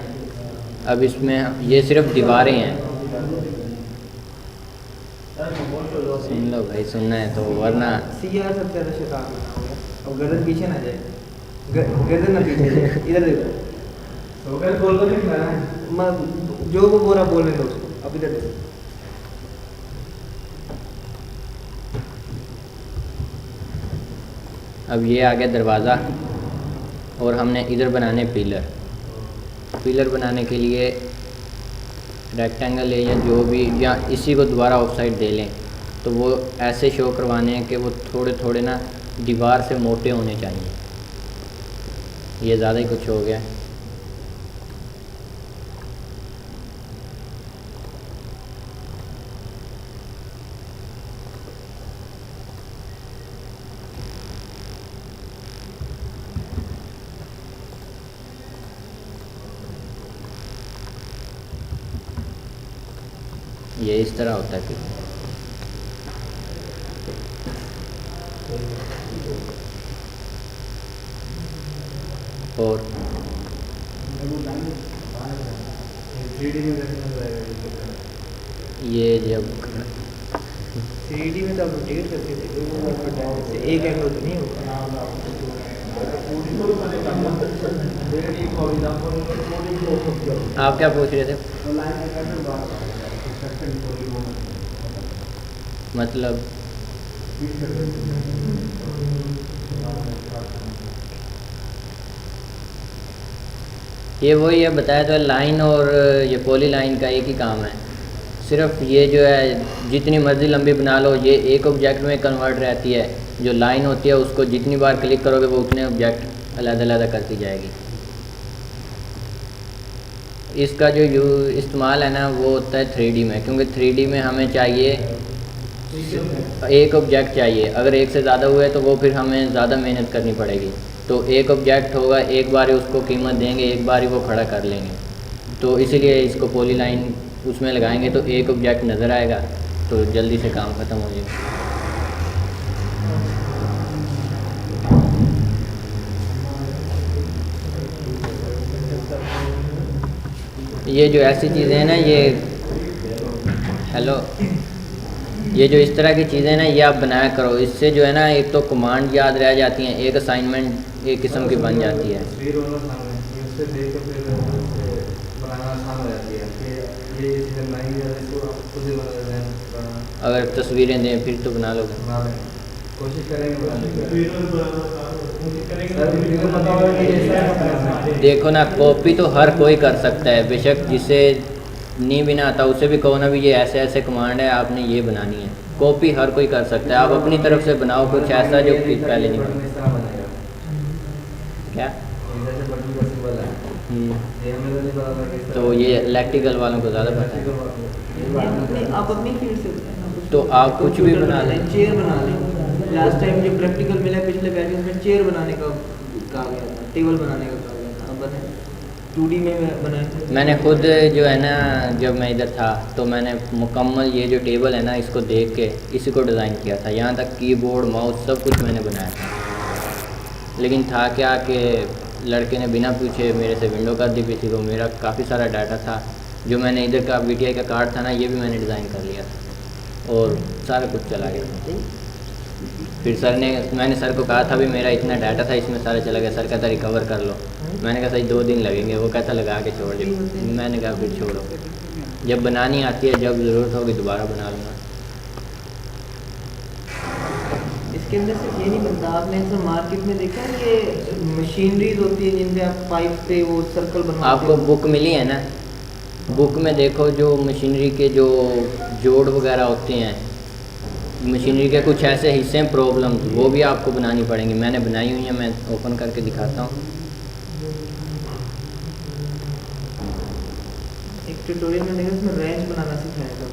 अब इसमें ये सिर्फ दीवारें हैं। सुन लो भाई, सुनना है तो, वरना सीआर सबसे ज़्यादा शैतान बना हुआ है। और गर्दन पीछे ना जाए, गर्दन ना पीछे जाए, इधर देखो। तो कर बोल कर नहीं खाना है, जो वो बोला बोलने दो उसको। अब इधर देखो, अब ये आ गया दरवाज़ा और हमने इधर बनाने पिलर। पिलर बनाने के लिए रेक्टेंगल है या जो भी, या इसी को दोबारा ऑफ साइड दे लें तो वो ऐसे शो करवाने हैं कि वो थोड़े थोड़े ना दीवार से मोटे होने चाहिए। ये ज़्यादा ही कुछ हो गया। ये इस तरह होता है फिर। और 3D में देखने जाएगा ये जब 3D में तो आप रोटेट करके देखो एक एंगल तो नहीं होगा। आप क्या पूछ रहे थे? मतलब ये वही है, बताया तो लाइन और ये पॉली लाइन का एक ही काम है। सिर्फ ये जो है जितनी मर्ज़ी लंबी बना लो, ये एक ऑब्जेक्ट में कन्वर्ट रहती है। जो लाइन होती है उसको जितनी बार क्लिक करोगे वो उतने ऑब्जेक्ट अलग-अलग करती जाएगी। इसका जो इस्तेमाल है ना वो होता है 3D में, क्योंकि 3D में हमें चाहिए एक ऑब्जेक्ट चाहिए। अगर एक से ज़्यादा हुए तो वो फिर हमें ज़्यादा मेहनत करनी पड़ेगी। तो एक ऑब्जेक्ट होगा, एक बार ही उसको कीमत देंगे, एक बार ही वो खड़ा कर लेंगे। तो इसीलिए इसको पॉली लाइन उसमें लगाएंगे तो एक ऑब्जेक्ट नज़र आएगा तो जल्दी से काम ख़त्म हो जाएगा। ये जो ऐसी चीज़ें हैं ना, ये जो इस तरह की चीज़ें ना ये आप बनाया करो। इससे जो है ना एक तो कमांड याद रह जाती हैं, एक असाइनमेंट एक किस्म की बन जाती है। अगर तस्वीरें दें फिर तो बना लोगे। कोशिश करेंगे। देखो ना, कॉपी तो हर कोई कर सकता है, बेशक जिसे नहीं भी ना आता उसे भी कहो ना भी ये ऐसे ऐसे कमांड है आपने ये बनानी है। कॉपी हर कोई कर सकता है। आप अपनी तरफ से बनाओ कुछ ऐसा जो पहले नहीं बना। क्या? तो ये इलेक्ट्रिकल वालों को ज़्यादा पता है। आप अपनी फील्ड से तो आप कुछ भी बना लें। चेयर बना लें। लास्ट टाइम जो प्रैक्टिकल मिला पिछले बैच में चेयर बनाने का कहा गया था, टेबल बनाने का कहा गया था। अब बनाए 2D में बनाए। मैंने खुद जो है ना जब मैं इधर था तो मैंने मुकम्मल ये जो टेबल है ना इसको देख के इसी को डिज़ाइन किया था। यहाँ तक कीबोर्ड माउस सब कुछ मैंने बनाया था। लेकिन था क्या कि लड़के ने बिना पूछे मेरे से विंडो कर दी पीसी को। मेरा काफ़ी सारा डाटा था जो मैंने इधर का VTI का कार्ड था ना ये भी मैंने डिज़ाइन कर लिया था और सारा कुछ चला गया। फिर मैंने सर को कहा था भी मेरा इतना डाटा था इसमें सारा चला गया। सर कहता रिकवर कर लो। मैंने कहा सही 2 दिन लगेंगे। वो कहता लगा के छोड़ दो। मैंने कहा फिर छोड़ो, जब बनानी आती है जब ज़रूरत होगी दोबारा बना लूँगा। इसके अंदर सिर्फ ये नहीं बनता, आपने तो मार्केट में देखा है ये मशीनरीज होती है जिनसे आप पाइप पे वो सर्कल बनवाते आपको बुक मिली है ना, बुक में देखो जो मशीनरी के जो जोड़ वगैरह होते हैं, मशीनरी के कुछ ऐसे हिस्से हैं प्रॉब्लम, वो भी आपको बनानी पड़ेंगी। मैंने बनाई हुई है, मैं ओपन करके दिखाता हूँ। एक ट्यूटोरियल में देखा इसमें रेंच बनाना सिखाया था।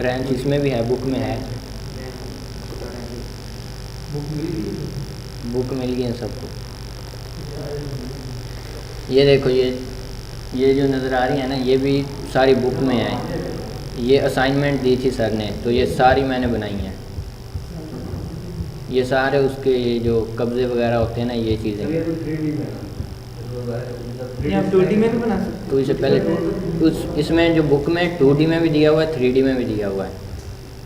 रेंच इसमें भी है, बुक में है। बुक मिल गई है सबको। ये देखो ये जो नज़र आ रही है ना ये भी सारी बुक में है। ये असाइनमेंट दी थी सर ने तो ये सारी मैंने बनाई हैं। ये सारे उसके जो कब्जे वगैरह होते हैं ना ये चीज़ें। आप 2D में भी बना सकते तो इससे पहले इसमें जो बुक में 2D में भी दिया हुआ है 3D में भी दिया हुआ है।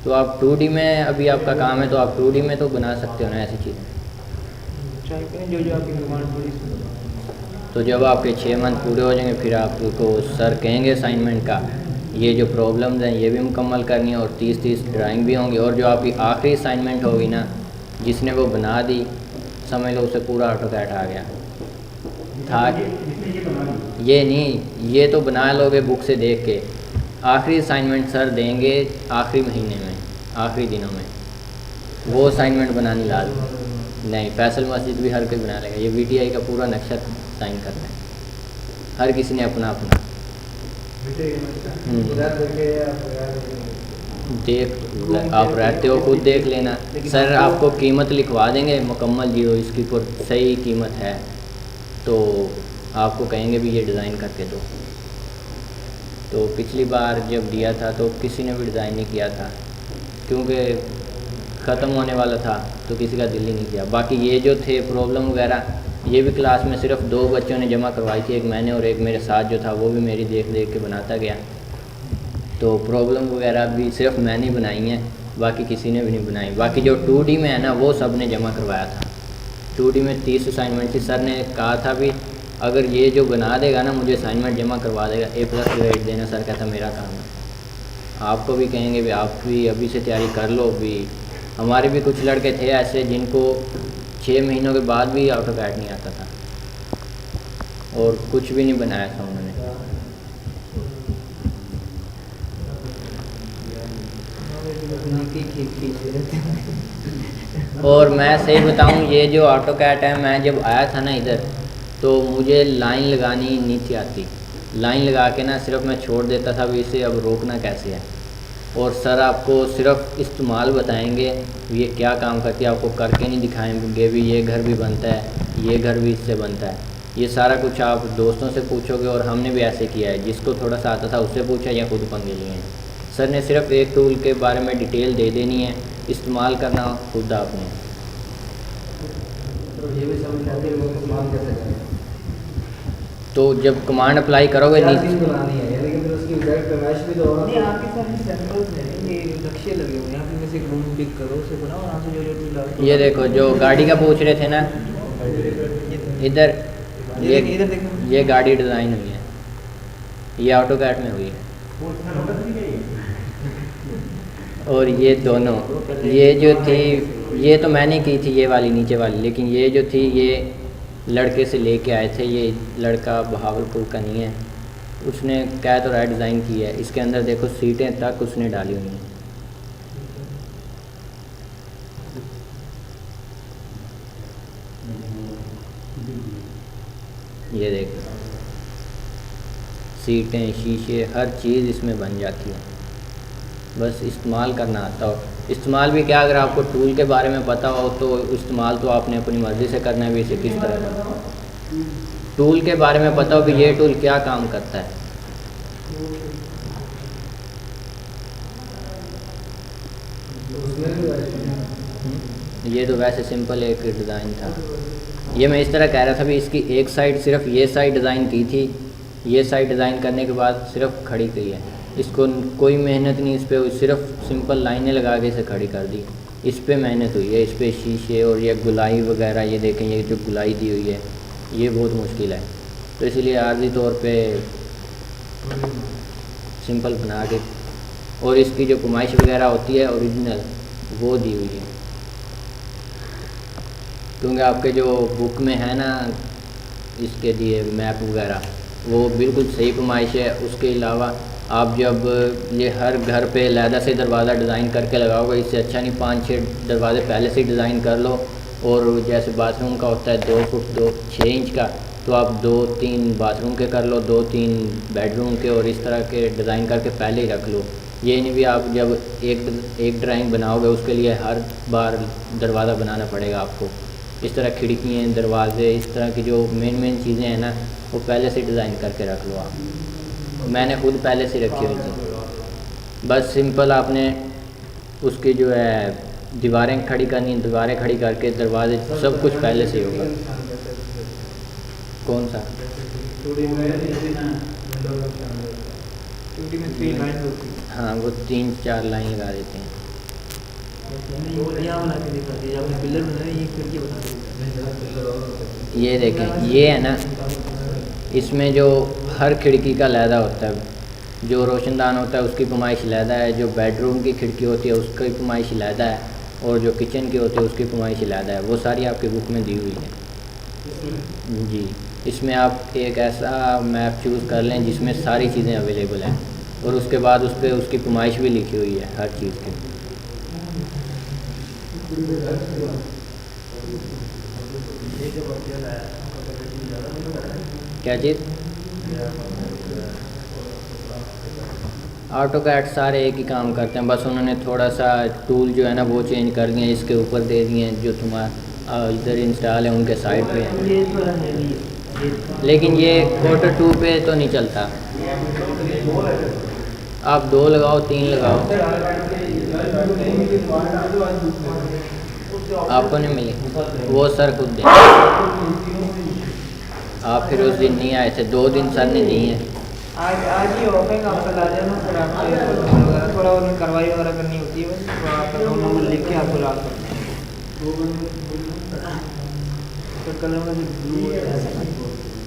तो आप 2D में अभी आपका काम है तो आप 2D में तो बना सकते हो ना ऐसी चीज़ें। ट्राई करें जो आपकी डिमांड थोड़ी। तो जब आपके 6 मंथ पूरे हो जाएंगे फिर आपको सर कहेंगे असाइनमेंट का ये जो प्रॉब्लम्स हैं ये भी मुकम्मल करनी है और 30 ड्राइंग भी होंगी। और जो आपकी आखिरी असाइनमेंट होगी ना जिसने वो बना दी समझ लो उसे पूरा AutoCAD आ गया था। ये नहीं, ये तो बना लोगे बुक से देख के। आखिरी असाइनमेंट सर देंगे आखिरी महीने में, आखिरी दिनों में वो असाइनमेंट बनानी लाजमी नहीं। फैसल मस्जिद भी हर कोई बना लेगा। ये VTI का पूरा नक्शा साइन करना है, हर किसी ने अपना अपना देख। आप रहते हो खुद देख लेना। सर आपको कीमत लिखवा देंगे मुकम्मल जीरो, इसकी सही कीमत है तो आपको कहेंगे भी ये डिज़ाइन करके दो। तो पिछली बार जब दिया था तो किसी ने भी डिज़ाइन नहीं किया था क्योंकि ख़त्म होने वाला था तो किसी का दिल ही नहीं किया। बाकी ये जो थे प्रॉब्लम वगैरह, ये भी क्लास में सिर्फ 2 बच्चों ने जमा करवाई थी, एक मैंने और एक मेरे साथ जो था वो भी मेरी देख देख के बनाता गया। तो प्रॉब्लम वगैरह भी सिर्फ मैंने ही बनाई हैं, बाकी किसी ने भी नहीं बनाई। बाकी जो 2D में है ना वो सब ने जमा करवाया था। 2D में 30 असाइनमेंट थी। सर ने कहा था भी अगर ये जो बना देगा ना मुझे असाइनमेंट जमा करवा देगा, A+ ग्रेड देना। सर कहता मेरा काम है। आपको भी कहेंगे भी आप भी अभी से तैयारी कर लो भी। हमारे भी कुछ लड़के थे ऐसे जिनको 6 महीनों के बाद भी AutoCAD नहीं आता था और कुछ भी नहीं बनाया था उन्होंने। और मैं सही बताऊं, ये जो AutoCAD है, मैं जब आया था ना इधर तो मुझे लाइन लगानी नहीं थी आती। लाइन लगा के ना सिर्फ मैं छोड़ देता था भी इसे अब रोकना कैसे है। और सर आपको सिर्फ इस्तेमाल बताएंगे, ये क्या काम करती है आपको करके नहीं दिखाएंगे भी ये घर भी बनता है, ये घर भी इससे बनता है। ये सारा कुछ आप दोस्तों से पूछोगे और हमने भी ऐसे किया है। जिसको थोड़ा सा आता था उससे पूछा या खुद पंगे लिए हैं। सर ने सिर्फ एक टूल के बारे में डिटेल दे देनी है, इस्तेमाल करना खुद आपने। तो जब कमांड अप्लाई करोगे नीचे बनानी है, लेकिन फिर उसकी वेबसाइट पे मैच भी तो होगा। नहीं, आपके सारे सैंपल्स हैं, ये नक्शे लगे हुए हैं। आप इनमें से एक रूम पिक करो, उसे बनाओ, यहाँ से जो टूल। ये देखो जो गाड़ी का पूछ रहे थे ना, इधर इधर देखो, ये गाड़ी डिज़ाइन हुई है, ये AutoCAD में हुई है। और ये दोनों, ये जो थी ये तो मैंने की थी, ये वाली नीचे वाली। लेकिन ये जो थी ये लड़के से लेके आए थे। ये लड़का बहावलपुर का नहीं है, उसने क्या तो राइट डिज़ाइन की है। इसके अंदर देखो सीटें तक उसने डाली हुई हैं। ये देखो सीटें, शीशे, हर चीज़ इसमें बन जाती है, बस इस्तेमाल करना आता हो। इस्तेमाल भी क्या, अगर आपको टूल के बारे में पता हो तो इस्तेमाल तो आपने अपनी मर्ज़ी से करना है भी इसे किस तरह। टूल के बारे में पता हो कि ये टूल क्या काम करता है। ये तो वैसे सिंपल एक डिज़ाइन था। ये मैं इस तरह कह रहा था भी इसकी एक साइड, सिर्फ ये साइड डिज़ाइन की थी, ये साइड डिज़ाइन करने के बाद सिर्फ खड़ी की है। इसको कोई मेहनत नहीं इस पर, सिर्फ सिंपल लाइनें लगा के इसे खड़ी कर दी। इस पर मेहनत हुई है, इस पर शीशे और ये गुलाई वगैरह, ये देखें ये जो गुलाई दी हुई है ये बहुत मुश्किल है। तो इसलिए आर्जी तौर पे सिंपल बना के, और इसकी जो कुमाइश वगैरह होती है ओरिजिनल वो दी हुई है। क्योंकि आपके जो बुक में है ना इसके दिए मैप वगैरह वो बिल्कुल सही कुमाइश है। उसके अलावा आप जब ये हर घर पे लहदा से दरवाज़ा डिज़ाइन करके लगाओगे, इससे अच्छा नहीं 5-6 दरवाज़े पहले से डिज़ाइन कर लो। और जैसे बाथरूम का होता है 2 फुट 6 इंच का, तो आप 2-3 बाथरूम के कर लो, 2-3 बेडरूम के, और इस तरह के डिज़ाइन करके पहले ही रख लो। ये नहीं भी आप जब एक ड्राइंग बनाओगे उसके लिए हर बार दरवाज़ा बनाना पड़ेगा आपको। इस तरह खिड़कियाँ, दरवाजे, इस तरह की जो मेन चीज़ें हैं ना वो पहले से डिज़ाइन करके रख लो आप। मैंने खुद पहले से रखी हुई थी। बस सिंपल आपने उसकी जो है दीवारें खड़ी करनी, दीवारें खड़ी करके दरवाजे सब कुछ पहले से होगा। कौन सा? 2D में 3 लाइन होती है। हाँ, वो 3-4 लाइन लगा देते हैं। यहाँ बना के दिखा दिया आपने, पिलर बनाए, ये खिड़की बना दी। ये देखें, ये है ना, इसमें जो हर खिड़की का लहदा होता है, जो रोशनदान होता है उसकी पैमाइश लहदा है, जो बेडरूम की खिड़की होती है उसकी पैमाइश लहदा है, और जो किचन की होती है उसकी पैमाइश लहदा है। वो सारी आपकी बुक में दी हुई है जी। इसमें आप एक ऐसा मैप चूज़ कर लें जिसमें सारी चीज़ें अवेलेबल हैं, और उसके बाद उस पर उसकी पैमाइश भी लिखी हुई है हर चीज़ की। क्या चीज़? AutoCAD सारे एक ही काम करते हैं, बस उन्होंने थोड़ा सा टूल जो है ना वो चेंज कर दिए, इसके ऊपर दे दिए हैं जो तुम्हारा इधर इंस्टॉल है उनके साइड पे है। लेकिन ये Q2 पे तो नहीं चलता। आप 2 लगाओ 3 लगाओ, आपको नहीं मिली, वो सर खुद दें। आप फिर उस दिन नहीं आए थे, 2 दिन सर ने दी हैं। आज ही ऑफ है, काम कल आ जाना, फिर आपसे थोड़ा और कार्रवाई वगैरह करनी होती है, बस तो आपका फ़ोन नंबर लिख के आपको ला सकते हैं। तो कलर में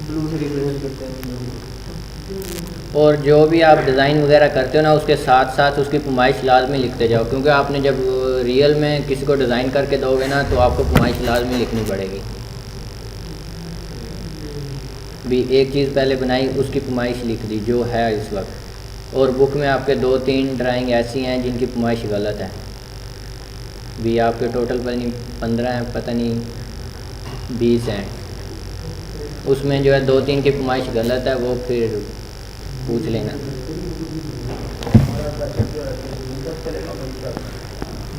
ब्लू से रिप्रेजेंट करते हैं। और जो भी आप डिज़ाइन वगैरह करते हो ना, उसके साथ साथ उसकी फरमाइश लाजमी लिखते जाओ, क्योंकि आपने जब रियल में किसी को डिज़ाइन करके दोगे ना, तो आपको फरमाइश लाजमी लिखनी पड़ेगी। भी एक चीज़ पहले बनाई, उसकी फरमाइश लिख दी जो है इस वक्त। और बुक में आपके 2-3 ड्राइंग ऐसी हैं जिनकी फरमाइश गलत है। भी आपके टोटल पता नहीं 15 हैं, पता नहीं 20 हैं, उसमें जो है 2-3 की फरमाइश गलत है, वो फिर पूछ लेना।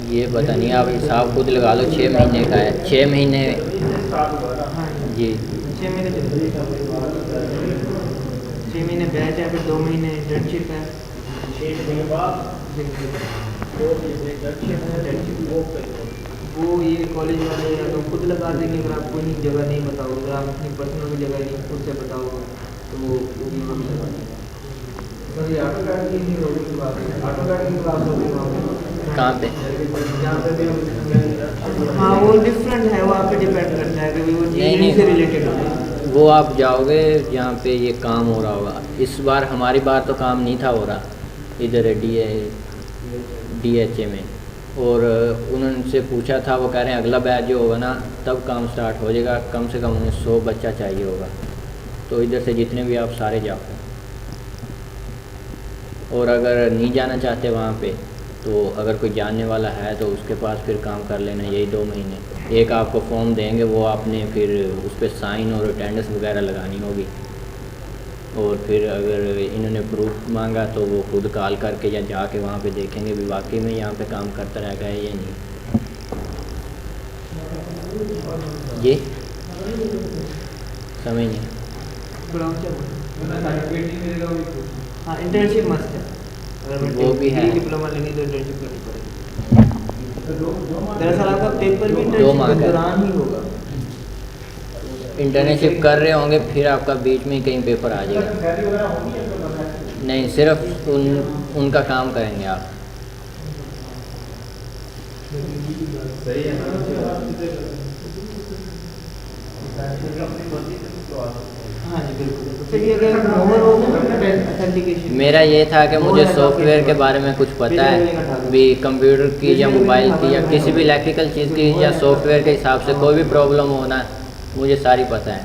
ये पता नहीं, आप हिसाब खुद लगा लो, 6 महीने का है, 6 महीने जी, 6 महीने 6 महीने बैच है, फिर 2 महीने इंटर्नशिप है, 6 महीने बाद वो ये कॉलेज वाले या तो खुद लगा देंगे, अगर आप कोई जगह नहीं बताओगे, अगर आप अपनी पर्सनल जगह नहीं खुद से बताओगे तो वो भी हम लगा देंगे। सर ये ऑटो कार्ड की नहीं होगी की बात है, ऑटो कार्ड की क्लास होगी वहाँ पे, कहाँ पे? जहाँ पे भी हाँ वो डिफरेंट है, वो आप पे डिपेंड करता है कि वो नहीं से रिलेटेड है। वो आप जाओगे जहाँ पे ये काम हो रहा होगा। इस बार हमारी बार तो काम नहीं था हो रहा इधर DHA में, और उन्होंने पूछा था, वो कह रहे हैं अगला बैच जो होगा ना तब काम स्टार्ट हो जाएगा, कम से कम उन्हें 100 बच्चा चाहिए होगा। तो इधर से जितने भी आप सारे जाओ, और अगर नहीं जाना चाहते वहाँ पे, तो अगर कोई जानने वाला है तो उसके पास फिर काम कर लेना, यही 2 महीने। एक आपको फॉर्म देंगे, वो आपने फिर उस पर साइन और अटेंडेंस वगैरह लगानी होगी। और फिर अगर इन्होंने प्रूफ मांगा तो वो खुद कॉल करके या जाके वहाँ पे देखेंगे भी वाकई में यहाँ पे काम करता रहेगा या नहीं। ये समझ नहीं। हाँ इंटर्नशिप मस्त है, अगर वो भी है, डिप्लोमा लेनी तो इंटर्नशिप करनी पड़ेगी। दरअसल आपका पेपर भी इंटर्नशिप के दौरान ही होगा। इंटर्नशिप कर रहे होंगे, फिर आपका बीच में कहीं पेपर आ जाएगा। नहीं, सिर्फ उनका काम करेंगे आप। सही है ना? हाँ जी बिल्कुल। चलिए अगर ओवर ऑथेंटिकेशन मेरा ये था कि मुझे सॉफ्टवेयर के बारे में कुछ पता है भी, कंप्यूटर की या मोबाइल की या किसी भी इलेक्ट्रिकल चीज़ की या सॉफ्टवेयर के हिसाब से कोई भी प्रॉब्लम होना मुझे सारी पता है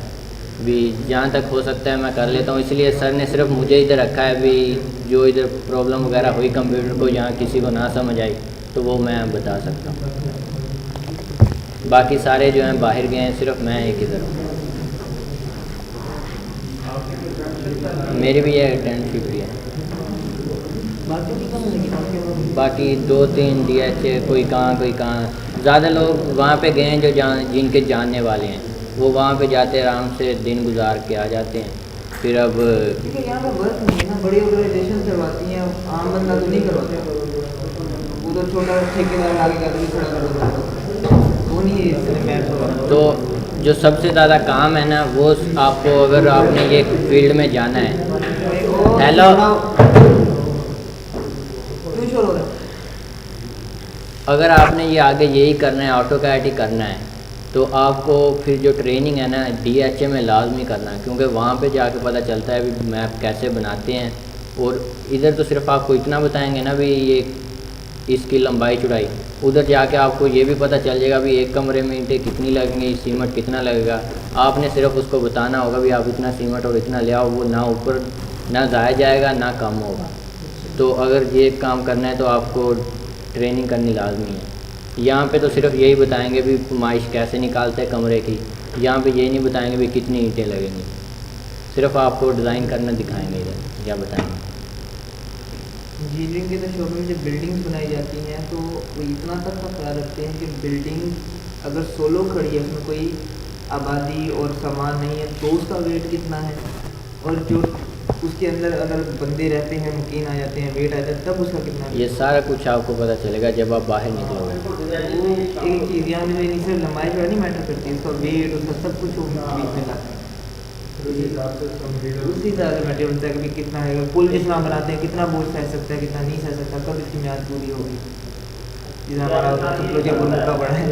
भी, जहाँ तक हो सकता है मैं कर लेता हूँ। इसलिए सर ने सिर्फ मुझे इधर रखा है भी, जो इधर प्रॉब्लम वगैरह हुई कंप्यूटर को, जहाँ किसी को ना समझ आई तो वो मैं बता सकता हूँ। बाकी सारे जो हैं बाहर गए हैं, सिर्फ मैं एक इधर हूँ। मेरी भी ये इंटर्नशिप भी है। बाकी 2-3 DHA, कोई कहाँ। ज़्यादा लोग वहाँ पे गए हैं जो जिनके जानने वाले हैं, वो वहाँ पे जाते आराम से दिन गुजार के आ जाते हैं। फिर अब यहाँ पर वर्क नहीं है ना, बड़ी ऑर्गेनाइजेशन करवाती हैं, आम बंदा तो नहीं करवाता। वो तो छोटा ठेकेदार आगे कर खड़ा कर दो, वो नहीं है। तो जो सबसे ज़्यादा काम है ना, वो आपको, अगर आपने ये फील्ड में जाना है। हेलो, अगर आपने ये आगे यही करना है, AutoCAD ही करना है, तो आपको फिर जो ट्रेनिंग है ना DHA में लाजमी करना है, क्योंकि वहाँ पे जाके पता चलता है भी मैप कैसे बनाते हैं। और इधर तो सिर्फ आपको इतना बताएंगे ना भी ये इसकी लंबाई चौड़ाई, उधर जाके आपको ये भी पता चल जाएगा भी एक कमरे में ईंटें कितनी लगेंगी, सीमेंट कितना लगेगा। आपने सिर्फ उसको बताना होगा भी आप इतना सीमेंट और इतना ले आओ, वो ना ऊपर ना ज़ाया जाएगा ना कम होगा। तो अगर ये काम करना है तो आपको ट्रेनिंग करनी लाजमी है। यहाँ पे तो सिर्फ यही बताएंगे भी फरमाइश कैसे निकालते हैं कमरे की, यहाँ पे ये नहीं बताएंगे भी कितनी ईंटें लगेंगी, सिर्फ आपको डिज़ाइन करना दिखाएंगे इधर या बताएंगे। इंजीनियरिंग के तो शोबे में जब बिल्डिंग्स बनाई जाती हैं तो वो इतना तक का ख्याल रखते हैं कि बिल्डिंग अगर सोलो खड़ी है, उसमें कोई आबादी और सामान नहीं है, तो उसका वेट कितना है, और जो उसके अंदर अगर बंदे रहते हैं, मकीन आ जाते हैं, वेट आ जाता है, तब उसका कितना ये सारा कुछ आपको पता चलेगा जब आप बाहर निकलोगे। वो एक चीज़ यहाँ में नहीं, सिर्फ लंबाई थोड़ा नहीं मैटर करती, उसका वेट, उसका सब कुछ वो बीच में लाता है। उसी हिसाब से मैटर होता है कि कितना है, पुल जितना बनाते हैं कितना बोझ सह सकता है, कितना नहीं सह सकता, कब इसकी म्याद पूरी होगी। जितना हमारा प्रोजेक्ट पुल का बड़ा है।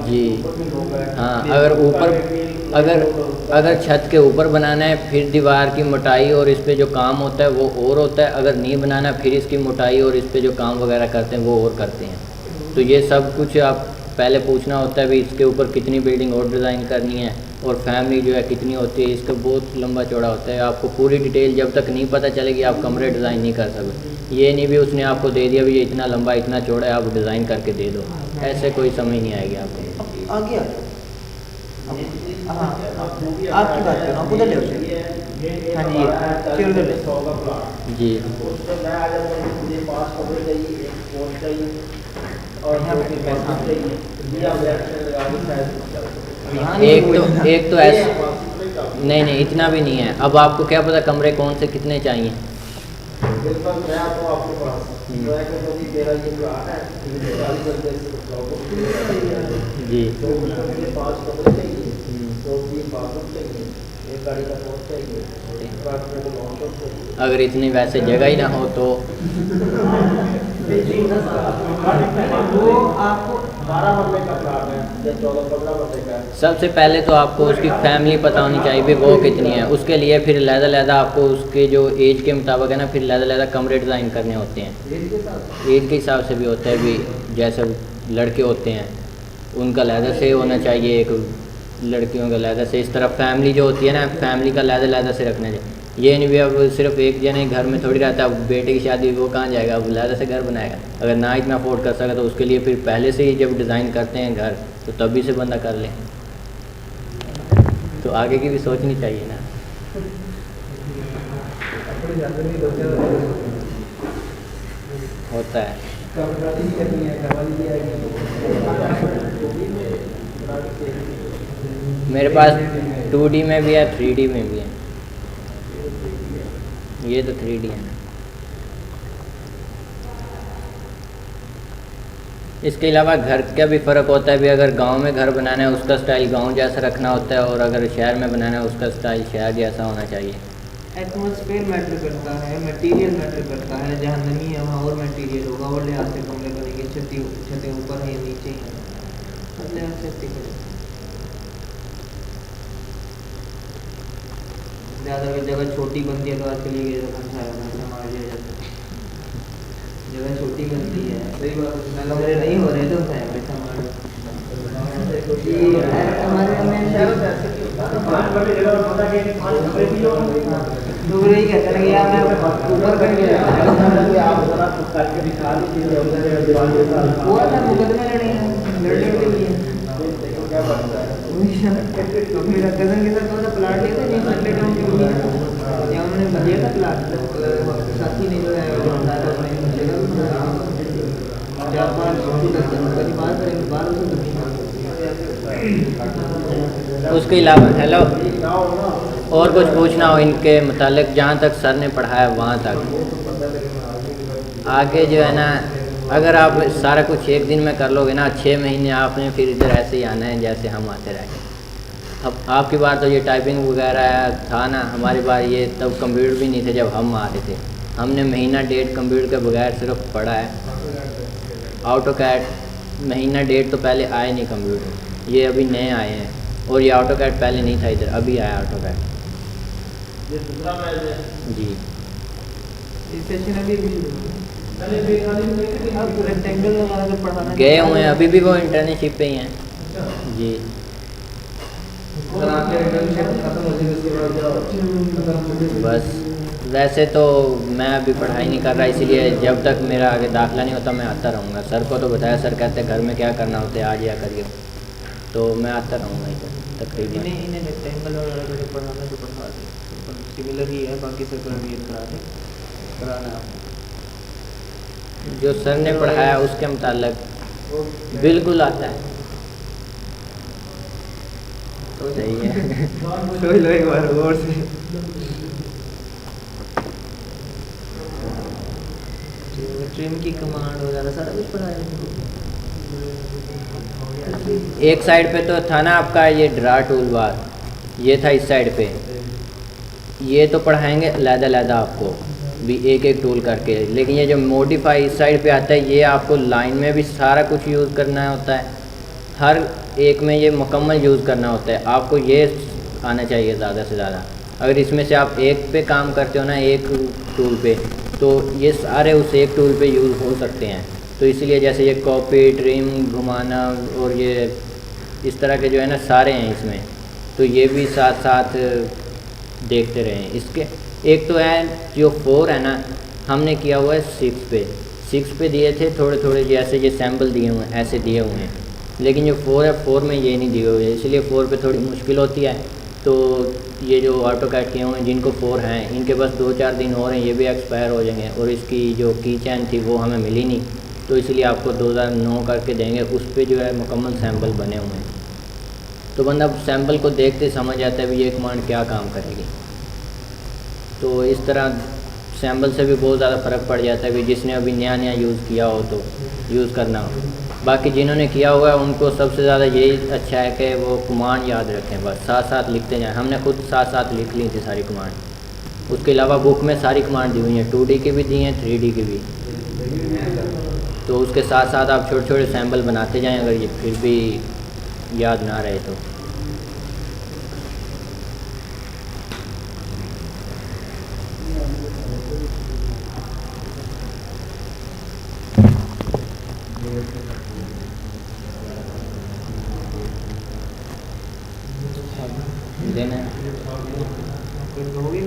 जी हाँ, अगर ऊपर अगर छत के ऊपर बनाना है फिर दीवार की मोटाई और इस पे जो काम होता है वो और होता है, अगर नहीं बनाना फिर इसकी मोटाई और इस पे जो काम वगैरह करते हैं वो और करते हैं। तो ये सब कुछ आप पहले पूछना होता है भी इसके ऊपर कितनी बिल्डिंग और डिज़ाइन करनी है और फैमिली जो है कितनी होती है, इसका बहुत लंबा चौड़ा होता है। आपको पूरी डिटेल जब तक नहीं पता चलेगी आप कमरे डिज़ाइन नहीं कर सकते। ये नहीं भी उसने आपको दे दिया भी ये इतना लंबा इतना चौड़ा है आप डिज़ाइन करके दे दो, ऐसे कोई समझ नहीं आएगी आपको। आगे आ जाओ। हाँ, आपकी बात कर रहा हूँ, उधर ले उसे। हाँ जी, चलो उधर ले। जी एक तो ऐसे नहीं इतना भी नहीं है। अब आपको क्या पता कमरे कौन से कितने चाहिए। जी अगर इतनी वैसे जगह ही ना हो तो वो आपको 12 मरले का प्लाट है या 14-15 मरले का है। सबसे पहले तो आपको उसकी फैमिली पता होनी चाहिए भी वो कितनी है। उसके लिए फिर लहदा आपको उसके जो एज के मुताबिक है ना फिर लहदा कमरे डिज़ाइन करने होते हैं। एज के हिसाब से भी होता है भी, जैसे लड़के होते हैं उनका लहदा से होना चाहिए, एक लड़कियों का लहदा से। इस तरह फैमिली जो होती है ना फैमिली का लहदा से रखना चाहिए। ये नहीं भी अब सिर्फ एक जने घर में थोड़ी रहता है, अब बेटे की शादी वो कहाँ जाएगा, अब लहदा से घर बनाएगा। अगर ना इतना अफोर्ड कर सका तो उसके लिए फिर पहले से ही जब डिज़ाइन करते हैं घर तो तभी से बंदा कर ले। तो आगे की भी सोचनी चाहिए ना। होता है मेरे पास 2D में भी है 3D में भी है। ये तो 3D है ना। इसके अलावा घर का भी फ़र्क होता है भी, अगर गांव में घर बनाना है उसका स्टाइल गांव जैसा रखना होता है और अगर शहर में बनाना है उसका स्टाइल शहर जैसा होना चाहिए। एटमॉस्फेयर मैटर करता है, मटेरियल मैटर करता है। जहाँ नमी है वहाँ और मटेरियल होगा और लिहाज से कमरे बनेंगे। छतें ऊपर हैं या नीचे हैं, हर लिहाज से करें। ज़्यादा अगर जगह छोटी बनती है तो आजकल ये संभाल लिया जाता है। जगह छोटी बनती है, सही बात है, कमरे नहीं हो रहे तो तो यही कहते हैं यार मैं ऊपर करके दिखा दीजिए। वो था मुकदमे लड़ने के लिए तो मेरा कज़न के साथ थोड़ा प्लाट लिया था नहीं संडे टाउन की भूमि है या उन्होंने लिया था प्लाट। साथी ने जो है उसके अलावा हेलो और कुछ पूछना हो इनके मुतालिक, जहाँ तक सर ने पढ़ाया वहाँ तक। आगे जो है ना अगर आप सारा कुछ एक दिन में कर लोगे ना 6 महीने आपने फिर इधर ऐसे ही आना है जैसे हम आते रहे। अब आपकी बार तो ये टाइपिंग वगैरह था ना, हमारी बार ये तब कंप्यूटर भी नहीं थे जब हम आ रहे थे। हमने महीना डेट कंप्यूटर के बगैर सिर्फ पढ़ा है। ऑटोकैड महीना डेट तो पहले आए नहीं कंप्यूटर, ये अभी नए आए हैं। और ये ऑटोकैड पहले नहीं था इधर, अभी आया ऑटोकैड। जी गए हुए हैं, अभी भी वो इंटर्नशिप पे ही हैं। जी बस वैसे तो मैं अभी पढ़ाई नहीं कर रहा, इसीलिए जब तक मेरा आगे दाखिला नहीं होता मैं आता रहूँगा। सर को तो बताया, सर कहते हैं घर में क्या करना होता है आज या करिए, तो मैं आता रहूँगा इधर तकरीबन। इन्हें रेक्टेंगल और पढ़ाना तो पढ़ा दें, सिमिलर ही है, बाकी सब कराना जो सर ने पढ़ाया उसके मुतालिक बिल्कुल आता है। सही है। सोच लो एक बार और से। ट्रिम की कमांड वगैरह सारा कुछ पढ़ा है। एक साइड पे तो था ना आपका ये ड्रा टूल बार, ये था इस साइड पे। ये तो पढ़ाएंगे अलग-अलग आपको भी एक एक टूल करके, लेकिन ये जो मॉडिफाई इस साइड पे आता है ये आपको लाइन में भी सारा कुछ यूज़ करना होता है, हर एक में ये मुकम्मल यूज़ करना होता है। आपको ये आना चाहिए ज़्यादा से ज़्यादा। अगर इसमें से आप एक पे काम करते हो ना, एक टूल पे, तो ये सारे उस एक टूल पे यूज़ हो सकते हैं। तो इसलिए जैसे ये कॉपी, ट्रिम, घुमाना और ये इस तरह के जो है ना सारे हैं इसमें, तो ये भी साथ साथ देखते रहें। इसके एक तो है जो 4 है ना, हमने किया हुआ है 6 पे दिए थे थोड़े थोड़े, जैसे ये सैम्पल दिए हुए हैं ऐसे दिए हुए हैं, लेकिन जो 4 है 4 में ये नहीं दिए हुए हैं, इसलिए 4 पे थोड़ी मुश्किल होती है। तो ये जो ऑटोकैड किए हुए हैं जिनको 4 हैं, इनके बस 2-4 दिन और हैं, ये भी एक्सपायर हो जाएंगे। और इसकी जो की चैन थी वो हमें मिली नहीं, तो इसलिए आपको 2009 करके देंगे, उस पर जो है मुकम्मल सैम्पल बने हुए हैं। तो बंदा सैम्पल को देखते समझ आता है भी ये कमांड क्या काम करेगी। तो इस तरह सैम्पल से भी बहुत ज़्यादा फ़र्क पड़ जाता है भी जिसने अभी नया नया यूज़ किया हो तो यूज़ करना हो। बाकी जिन्होंने किया हुआ है उनको सबसे ज़्यादा यही अच्छा है कि वो कमांड याद रखें, बस साथ साथ लिखते जाएं। हमने खुद साथ साथ लिख ली थी सारी कमांड। उसके अलावा बुक में सारी कमांड दी हुई हैं, 2D की भी दी हैं, 3D की भी। तो उसके साथ साथ आप छोटे छोटे सैम्पल बनाते जाएं, अगर ये फिर भी याद ना रहे तो। देना है। हो गई